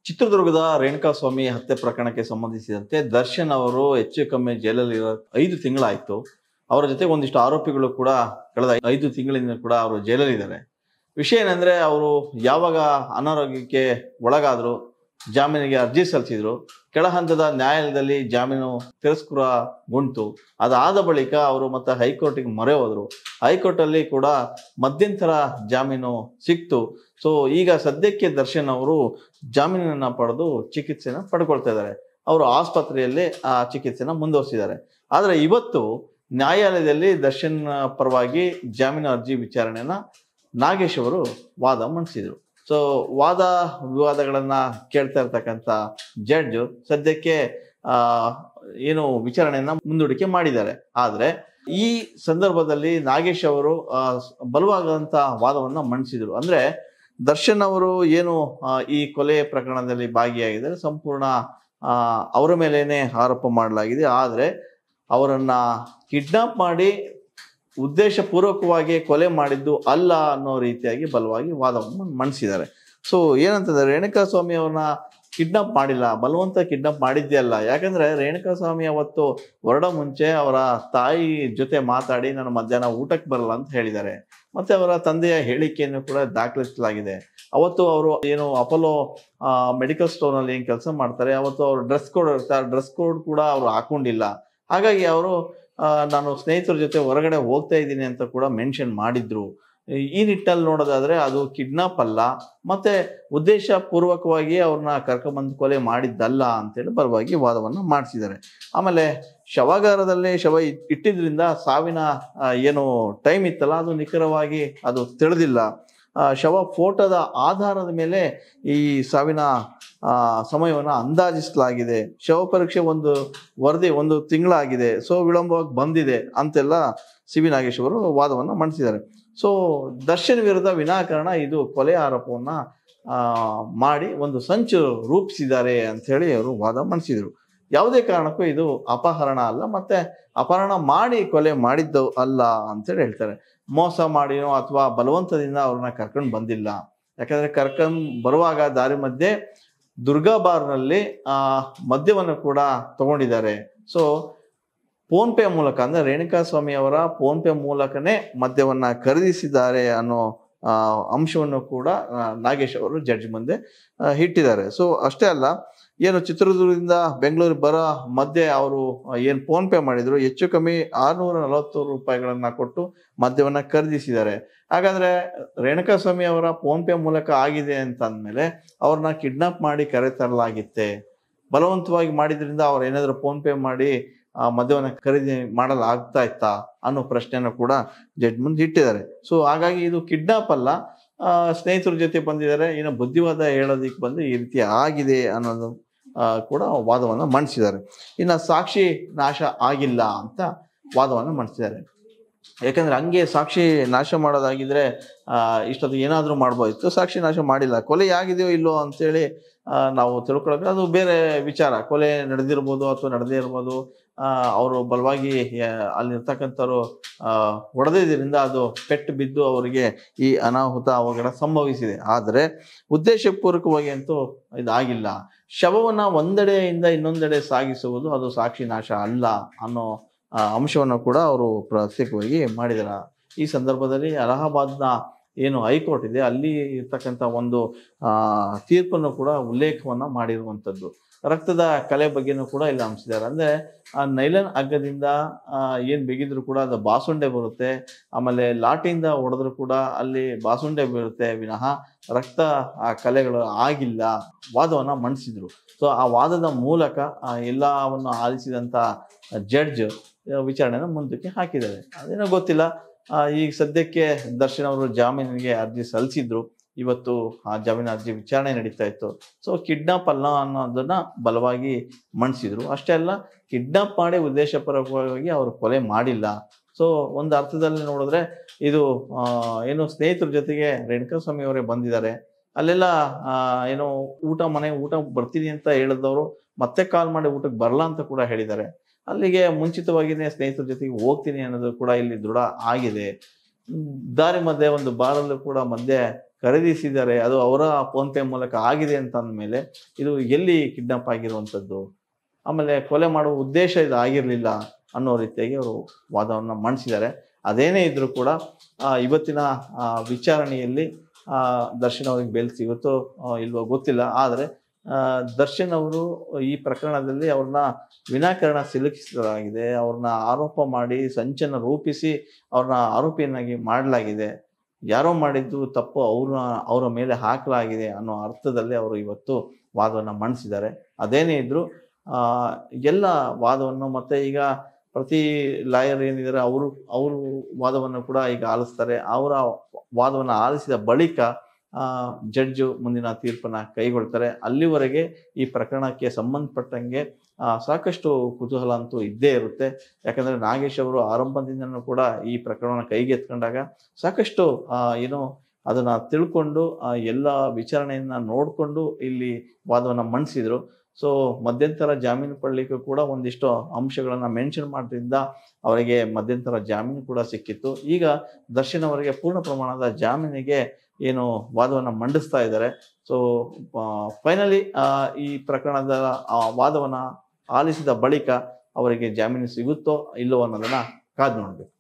ಚಿತ್ರದುರ್ಗದ ರೇಣುಕಾಸ್ವಾಮಿ ಹತ್ಯೆ ಪ್ರಕರಣಕ್ಕೆ ಸಂಬಂಧಿಸಿದಂತೆ ದರ್ಶನ್ ಅವರು ಹೆಚ್ಚು ಕಮ್ಮಿ ಜೈಲಲ್ಲಿ 5 ತಿಂಗಳಾಯ್ತು. ಅವರ ಜೊತೆ ಒಂದಿಷ್ಟು ಆರೋಪಿಗಳು ಕೂಡ ಕಳೆದ 5 ತಿಂಗಳಿಂದ ಕೂಡ ಅವರು ಜೈಲಲ್ಲಿದ್ದಾರೆ. ವಿಷಯ ಏನಂದ್ರೆ, ಅವರು ಯಾವಾಗ ಅನಾರೋಗ್ಯಕ್ಕೆ ಒಳಗಾದ್ರು, ಜಾಮೀನಿಗೆ ಅರ್ಜಿ ಸಲ್ಲಿಸಿದ್ರು, ಕೆಳ ಹಂತದ ನ್ಯಾಯಾಲಯದಲ್ಲಿ ಜಾಮೀನು ತಿರಸ್ಕೃತಗೊಂಡು ಅದಾದ ಬಳಿಕ ಅವರು ಮತ್ತೆ ಹೈಕೋರ್ಟಿಗೆ ಮೊರೆ ಹೋದ್ರು. ಹೈಕೋರ್ಟ್ ಅಲ್ಲಿ ಕೂಡ ಮಧ್ಯಂತರ ಜಾಮೀನು ಸಿಕ್ತು. ಸೊ ಈಗ ಸದ್ಯಕ್ಕೆ ದರ್ಶನ್ ಅವರು ಜಾಮೀನನ್ನ ಪಡೆದು ಚಿಕಿತ್ಸೆನ ಪಡ್ಕೊಳ್ತಾ ಇದ್ದಾರೆ. ಅವರು ಆಸ್ಪತ್ರೆಯಲ್ಲಿ ಆ ಚಿಕಿತ್ಸೆನ ಮುಂದುವರಿಸಿದ್ದಾರೆ. ಆದ್ರೆ ಇವತ್ತು ನ್ಯಾಯಾಲಯದಲ್ಲಿ ದರ್ಶನ್ ಪರವಾಗಿ ಜಾಮೀನು ಅರ್ಜಿ ವಿಚಾರಣೆಯನ್ನ ನಾಗೇಶ್ ಅವರು ವಾದ ಮಂಡಿಸಿದ್ರು. ಸೊ ವಾದ ವಿವಾದಗಳನ್ನ ಕೇಳ್ತಾ ಇರ್ತಕ್ಕಂಥ ಜಡ್ಜ್ ಸದ್ಯಕ್ಕೆ ಏನು ವಿಚಾರಣೆಯನ್ನ ಮುಂದೂಡಿಕೆ ಮಾಡಿದ್ದಾರೆ. ಆದ್ರೆ ಈ ಸಂದರ್ಭದಲ್ಲಿ ನಾಗೇಶ್ ಅವರು ಬಲವಾದಂತ ವಾದವನ್ನ ಮಂಡಿಸಿದ್ರು. ಅಂದ್ರೆ ದರ್ಶನ್ ಅವರು ಏನು ಈ ಕೊಲೆ ಪ್ರಕರಣದಲ್ಲಿ ಭಾಗಿಯಾಗಿದ್ದಾರೆ, ಸಂಪೂರ್ಣ ಅವರ ಮೇಲೇನೆ ಆರೋಪ ಮಾಡಲಾಗಿದೆ. ಆದ್ರೆ ಅವರನ್ನ ಕಿಡ್ನಾಪ್ ಮಾಡಿ ಉದ್ದೇಶ ಪೂರ್ವಕವಾಗಿ ಕೊಲೆ ಮಾಡಿದ್ದು ಅಲ್ಲ ಅನ್ನೋ ರೀತಿಯಾಗಿ ಬಲವಾಗಿ ವಾದವನ್ನು ಮಂಡಿಸಿದ್ದಾರೆ. ಸೊ ಏನಂತಂದ್ರೆ, ರೇಣುಕಾಸ್ವಾಮಿ ಅವ್ರನ್ನ ಕಿಡ್ನಾಪ್ ಮಾಡಿಲ್ಲ, ಬಲವಂತ ಕಿಡ್ನಾಪ್ ಮಾಡಿದ್ದೇ ಅಲ್ಲ. ಯಾಕಂದ್ರೆ ರೇಣುಕಾಸ್ವಾಮಿ ಅವತ್ತು ಹೊರಡೋ ಮುಂಚೆ ಅವರ ತಾಯಿ ಜೊತೆ ಮಾತಾಡಿ ನಾನು ಮಧ್ಯಾಹ್ನ ಊಟಕ್ಕೆ ಬರಲ್ಲ ಅಂತ ಹೇಳಿದ್ದಾರೆ. ಮತ್ತೆ ಅವರ ತಂದೆಯ ಹೇಳಿಕೆಯನ್ನು ಕೂಡ ದಾಖಲಿಸಲಾಗಿದೆ. ಅವತ್ತು ಅವರು ಏನು ಅಪೋಲೋ ಮೆಡಿಕಲ್ ಸ್ಟೋರ್ ನಲ್ಲಿ ಏನ್ ಕೆಲಸ ಮಾಡ್ತಾರೆ, ಅವತ್ತು ಅವರು ಡ್ರೆಸ್ ಕೋಡ್ ಇರ್ತಾರೆ, ಡ್ರೆಸ್ ಕೋಡ್ ಕೂಡ ಅವರು ಹಾಕೊಂಡಿಲ್ಲ. ಹಾಗಾಗಿ ಅವರು ನಾನು ಸ್ನೇಹಿತರ ಜೊತೆ ಹೊರಗಡೆ ಹೋಗ್ತಾ ಇದ್ದೀನಿ ಅಂತ ಕೂಡ ಮೆನ್ಷನ್ ಮಾಡಿದ್ರು. ಈ ನಿಟ್ಟಲ್ಲಿ ನೋಡೋದಾದ್ರೆ ಅದು ಕಿಡ್ನಾಪ್ ಅಲ್ಲ, ಮತ್ತೆ ಉದ್ದೇಶ ಪೂರ್ವಕವಾಗಿ ಅವ್ರನ್ನ ಕರ್ಕೊಂಡ್ಬಂದು ಕೊಲೆ ಮಾಡಿದ್ದಲ್ಲ ಅಂತೇಳಿ ಬಲವಾಗಿ ವಾದವನ್ನು ಮಾಡಿಸಿದ್ದಾರೆ. ಆಮೇಲೆ ಶವಾಗಾರದಲ್ಲಿ ಶವ ಇಟ್ಟಿದ್ರಿಂದ ಸಾವಿನ ಏನು ಟೈಮ್ ಇತ್ತಲ್ಲ ಅದು ನಿಖರವಾಗಿ ಅದು ತಿಳಿದಿಲ್ಲ. ಶವ ಫೋಟೋದ ಆಧಾರದ ಮೇಲೆ ಈ ಸಾವಿನ ಸಮಯವನ್ನು ಅಂದಾಜಿಸಲಾಗಿದೆ. ಶವ ಪರೀಕ್ಷೆ ವರದಿ 1 ತಿಂಗಳಾಗಿದೆ, ಸೊ ವಿಳಂಬವಾಗಿ ಬಂದಿದೆ ಅಂತೆಲ್ಲ ಸಿ ವಿ ನಾಗೇಶ್ ಅವರು ವಾದವನ್ನು ಮಂಡಿಸಿದ್ದಾರೆ. ಸೊ ದರ್ಶನ್ ವಿರುದ್ಧ ವಿನಾಕಾರಣ ಇದು ಕೊಲೆ ಆರೋಪವನ್ನ ಮಾಡಿ ಒಂದು ಸಂಚು ರೂಪಿಸಿದ್ದಾರೆ ಅಂತ ಹೇಳಿ ಅವರು ವಾದ ಮಂಡಿಸಿದ್ರು. ಯಾವುದೇ ಕಾರಣಕ್ಕೂ ಇದು ಅಪಹರಣ ಅಲ್ಲ, ಮತ್ತೆ ಅಪಹರಣ ಮಾಡಿ ಕೊಲೆ ಮಾಡಿದ್ದು ಅಲ್ಲ ಅಂತೇಳಿ ಹೇಳ್ತಾರೆ. ಮೋಸ ಮಾಡಿನೋ ಅಥವಾ ಬಲವಂತದಿಂದ ಅವ್ರನ್ನ ಕರ್ಕೊಂಡು ಬಂದಿಲ್ಲ. ಯಾಕಂದ್ರೆ ಕರ್ಕೊಂಡ್ ಬರುವಾಗ ದಾರಿ ಮಧ್ಯೆ ದುರ್ಗಾ ಬಾರ್ನಲ್ಲಿ ಮದ್ಯವನ್ನು ಕೂಡ ತಗೊಂಡಿದ್ದಾರೆ. ಸೊ ಫೋನ್ ಪೇ ಮೂಲಕ, ಅಂದ್ರೆ ರೇಣುಕಾಸ್ವಾಮಿ ಅವರ ಫೋನ್ ಪೇ ಮೂಲಕನೇ ಮದ್ಯವನ್ನ ಖರೀದಿಸಿದ್ದಾರೆ ಅನ್ನೋ ಅಂಶವನ್ನು ಕೂಡ ನಾಗೇಶ್ ಅವರು ಜಡ್ಜ್ ಮುಂದೆ ಇಟ್ಟಿದ್ದಾರೆ. ಸೊ ಅಷ್ಟೇ ಅಲ್ಲ, ಏನು ಚಿತ್ರದುರ್ಗದಿಂದ ಬೆಂಗಳೂರು ಬರೋ ಮಧ್ಯೆ ಅವರು ಏನು ಫೋನ್ ಪೇ ಮಾಡಿದ್ರು, ಹೆಚ್ಚು ಕಮ್ಮಿ 640 ರೂಪಾಯಿಗಳನ್ನ ಕೊಟ್ಟು ಮದ್ಯವನ್ನ ಖರೀದಿಸಿದ್ದಾರೆ. ಹಾಗಾದ್ರೆ ರೇಣುಕಾಸ್ವಾಮಿ ಅವರ ಫೋನ್ ಪೇ ಮೂಲಕ ಆಗಿದೆ ಅಂತ ಅಂದ್ಮೇಲೆ ಅವ್ರನ್ನ ಕಿಡ್ನಾಪ್ ಮಾಡಿ ಕರೆ ತರಲಾಗಿತ್ತೆ, ಬಲವಂತವಾಗಿ ಮಾಡಿದ್ರಿಂದ ಅವ್ರು ಏನಾದ್ರು ಫೋನ್ ಪೇ ಮಾಡಿ ಮದ್ಯವನ್ನ ಖರೀದಿ ಮಾಡಲು ಆಗ್ತಾ ಇತ್ತಾ ಅನ್ನೋ ಪ್ರಶ್ನೆಯನ್ನು ಕೂಡ ಜಡ್ಜ್ ಮುಂದೆ ಇಟ್ಟಿದ್ದಾರೆ. ಸೊ ಹಾಗಾಗಿ ಇದು ಕಿಡ್ನಾಪ್ ಅಲ್ಲ, ಸ್ನೇಹಿತರ ಜೊತೆ ಬಂದಿದ್ದಾರೆ, ಇನ್ನು ಬುದ್ಧಿವಾದ ಹೇಳೋದಿಕ್ಕೆ ಬಂದು ಈ ರೀತಿ ಆಗಿದೆ ಅನ್ನೋದು ಕೂಡ ವಾದವನ್ನು ಮಂಡಿಸಿದ್ದಾರೆ. ಇನ್ನು ಸಾಕ್ಷಿ ನಾಶ ಆಗಿಲ್ಲ ಅಂತ ವಾದವನ್ನು ಮಂಡಿಸಿದ್ದಾರೆ. ಯಾಕಂದ್ರೆ ಹಂಗೆ ಸಾಕ್ಷಿ ನಾಶ ಮಾಡೋದಾಗಿದ್ರೆ ಇಷ್ಟೊತ್ತು ಏನಾದರೂ ಮಾಡ್ಬೋದಿತ್ತು. ಸಾಕ್ಷಿ ನಾಶ ಮಾಡಿಲ್ಲ, ಕೊಲೆ ಆಗಿದೆಯೋ ಇಲ್ಲೋ ಅಂತೇಳಿ ನಾವು ತಿಳ್ಕೊಳ್ಳೋಕೆ ಅದು ಬೇರೆ ವಿಚಾರ. ಕೊಲೆ ನಡೆದಿರ್ಬೋದು ಅಥವಾ ನಡೆದೇ ಇರ್ಬೋದು. ಅವರು ಬಲವಾಗಿ ಅಲ್ಲಿರ್ತಕ್ಕಂಥವ್ರು ಹೊಡೆದಿದ್ದರಿಂದ ಅದು ಪೆಟ್ಟು ಬಿದ್ದು ಅವರಿಗೆ ಈ ಅನಾಹುತ ಅವಘಡ ಸಂಭವಿಸಿದೆ. ಆದರೆ ಉದ್ದೇಶಪೂರ್ವಕವಾಗಿ ಅಂತೂ ಇದಾಗಿಲ್ಲ. ಶವವನ್ನ ಒಂದೆಡೆಯಿಂದ ಇನ್ನೊಂದೆಡೆ ಸಾಗಿಸುವುದು ಅದು ಸಾಕ್ಷಿ ನಾಶ ಅಲ್ಲ ಅನ್ನೋ ಅಂಶವನ್ನು ಕೂಡ ಅವರು ಪ್ರತ್ಯೇಕವಾಗಿ ಮಾಡಿದ್ದಾರೆ. ಈ ಸಂದರ್ಭದಲ್ಲಿ ಅಲಹಾಬಾದ್ನ ಏನು ಹೈಕೋರ್ಟ್ ಇದೆ ಅಲ್ಲಿ ಇರ್ತಕ್ಕಂಥ ಒಂದು ತೀರ್ಪನ್ನು ಕೂಡ ಉಲ್ಲೇಖವನ್ನ ಮಾಡಿರುವಂಥದ್ದು. ರಕ್ತದ ಕಲೆ ಬಗ್ಗೆನೂ ಕೂಡ ಇಲ್ಲಿ ಅಂಶಿದ್ದಾರೆ. ಅಂದ್ರೆ ಆ ನೈಲನ್ ಹಗ್ಗದಿಂದ ಏನ್ ಬಿಗಿದ್ರು ಕೂಡ ಅದು ಬಾಸುಂಡೆ ಬರುತ್ತೆ, ಆಮೇಲೆ ಲಾಟಿಯಿಂದ ಹೊಡೆದ್ರು ಕೂಡ ಅಲ್ಲಿ ಬಾಸುಂಡೆ ಬೀಳುತ್ತೆ ವಿನಃ ರಕ್ತ ಆ ಕಲೆಗಳು ಆಗಿಲ್ಲ ವಾದವನ್ನ ಮಂಡಿಸಿದ್ರು. ಸೊ ಆ ವಾದದ ಮೂಲಕ ಎಲ್ಲವನ್ನು ಆಲಿಸಿದಂತ ಜಡ್ಜ್ ವಿಚಾರಣೆನ ಮುಂದಕ್ಕೆ ಹಾಕಿದ್ದಾರೆ. ಅದೇನೋ ಗೊತ್ತಿಲ್ಲ. ಈಗ ಸದ್ಯಕ್ಕೆ ದರ್ಶನ್ ಅವರು ಜಾಮೀನಿಗೆ ಅರ್ಜಿ ಸಲ್ಲಿಸಿದ್ರು. ಇವತ್ತು ಆ ಜಾಮೀನು ಅರ್ಜಿ ವಿಚಾರಣೆ ನಡೀತಾ ಇತ್ತು. ಸೊ ಕಿಡ್ನಾಪ್ ಅಲ್ಲ ಅನ್ನೋದನ್ನ ಬಲವಾಗಿ ಮಂಡಿಸಿದ್ರು. ಅಷ್ಟೇ ಅಲ್ಲ, ಕಿಡ್ನಾಪ್ ಮಾಡಿ ಉದ್ದೇಶಪೂರ್ವಕವಾಗಿ ಅವರು ಕೊಲೆ ಮಾಡಿಲ್ಲ. ಸೊ ಒಂದು ಅರ್ಥದಲ್ಲಿ ನೋಡಿದ್ರೆ ಇದು ಏನು ಸ್ನೇಹಿತರ ಜೊತೆಗೆ ರೇಣುಕಾಸ್ವಾಮಿ ಅವರೇ ಬಂದಿದ್ದಾರೆ. ಅಲ್ಲೆಲ್ಲ ಏನೋ ಊಟ ಬರ್ತೀನಿ ಅಂತ ಹೇಳಿದವರು ಮತ್ತೆ ಕಾಲ್ ಮಾಡಿ ಊಟಕ್ಕೆ ಬರಲ್ಲ ಅಂತ ಕೂಡ ಹೇಳಿದ್ದಾರೆ. ಅಲ್ಲಿಗೆ ಮುಂಚಿತವಾಗಿನೇ ಸ್ನೇಹಿತರ ಜೊತೆಗೆ ಹೋಗ್ತೀನಿ ಅನ್ನೋದು ಕೂಡ ಇಲ್ಲಿ ದೃಢ ಆಗಿದೆ. ದಾರಿ ಮಧ್ಯೆ ಒಂದು ಬಾರಲ್ಲೂ ಕೂಡ ಮಧ್ಯೆ ಖರೀದಿಸಿದ್ದಾರೆ, ಅದು ಅವರ ಫೋನ್ ಪೇ ಮೂಲಕ ಆಗಿದೆ ಅಂತ ಅಂದಮೇಲೆ ಇದು ಎಲ್ಲಿ ಕಿಡ್ನಾಪ್ ಆಗಿರುವಂಥದ್ದು, ಆಮೇಲೆ ಕೊಲೆ ಮಾಡುವ ಉದ್ದೇಶ ಇದು ಆಗಿರಲಿಲ್ಲ ಅನ್ನೋ ರೀತಿಯಾಗಿ ಅವರು ವಾದವನ್ನು ಮಂಡಿಸಿದ್ದಾರೆ. ಅದೇನೇ ಇದ್ರೂ ಕೂಡ ಇವತ್ತಿನ ವಿಚಾರಣೆಯಲ್ಲಿ ದರ್ಶನ್ ಅವ್ರಿಗೆ ಬೇಲ್ ಸಿಗುತ್ತೋ ಇಲ್ವೋ ಗೊತ್ತಿಲ್ಲ. ಆದರೆ ದರ್ಶನ್ ಅವರು ಈ ಪ್ರಕರಣದಲ್ಲಿ ಅವ್ರನ್ನ ವಿನಾಕಾರಣ ಸಿಲುಕಿಸಲಾಗಿದೆ, ಅವ್ರನ್ನ ಆರೋಪ ಮಾಡಿ ಸಂಚನ್ನು ರೂಪಿಸಿ ಅವ್ರನ್ನ ಆರೋಪಿಯನ್ನಾಗಿ ಮಾಡಲಾಗಿದೆ. ಯಾರೋ ಮಾಡಿದ್ದು ತಪ್ಪು ಅವರ ಮೇಲೆ ಹಾಕಲಾಗಿದೆ ಅನ್ನೋ ಅರ್ಥದಲ್ಲಿ ಅವರು ಇವತ್ತು ವಾದವನ್ನು ಮಂಡಿಸಿದ್ದಾರೆ. ಅದೇನೇ ಇದ್ರೂ ಎಲ್ಲ ವಾದವನ್ನು ಮತ್ತೆ ಈಗ ಪ್ರತಿ ಲಾಯರ್ ಏನಿದ್ದಾರೆ ಅವರು ವಾದವನ್ನು ಕೂಡ ಈಗ ಆಲಿಸ್ತಾರೆ. ಅವರ ವಾದವನ್ನು ಆಲಿಸಿದ ಬಳಿಕ ಜಡ್ಜು ಮುಂದಿನ ತೀರ್ಪನ್ನು ಕೈಗೊಳ್ತಾರೆ. ಅಲ್ಲಿವರೆಗೆ ಈ ಪ್ರಕರಣಕ್ಕೆ ಸಂಬಂಧಪಟ್ಟಂಗೆ ಸಾಕಷ್ಟು ಕುತೂಹಲ ಅಂತೂ ಇದ್ದೇ ಇರುತ್ತೆ. ಯಾಕಂದರೆ ನಾಗೇಶ್ ಅವರು ಆರಂಭದಿಂದನೂ ಕೂಡ ಈ ಪ್ರಕರಣವನ್ನು ಕೈಗೆತ್ಕೊಂಡಾಗ ಸಾಕಷ್ಟು ಅದನ್ನು ತಿಳ್ಕೊಂಡು ಎಲ್ಲ ವಿಚಾರಣೆಯನ್ನು ನೋಡಿಕೊಂಡು ಇಲ್ಲಿ ವಾದವನ್ನು ಮಂಡಿಸಿದರು. ಸೊ ಮಧ್ಯಂತರ ಜಾಮೀನು ಪಡಲಿಕ್ಕೂ ಕೂಡ ಒಂದಿಷ್ಟು ಅಂಶಗಳನ್ನು ಮೆನ್ಷನ್ ಮಾಡೋದ್ರಿಂದ ಅವರಿಗೆ ಮಧ್ಯಂತರ ಜಾಮೀನು ಕೂಡ ಸಿಕ್ಕಿತ್ತು. ಈಗ ದರ್ಶನ್ ಅವರಿಗೆ ಪೂರ್ಣ ಪ್ರಮಾಣದ ಜಾಮೀನಿಗೆ ವಾದವನ್ನು ಮಂಡಿಸ್ತಾ ಇದ್ದಾರೆ. ಸೊ ಫೈನಲಿ ಈ ಪ್ರಕರಣದ ವಾದವನ್ನು ಆಲಿಸಿದ ಬಳಿಕ ಅವರಿಗೆ ಜಾಮೀನು ಸಿಗುತ್ತೋ ಇಲ್ಲವೋ ಅನ್ನೋದನ್ನು ಕಾದು ನೋಡಬೇಕು.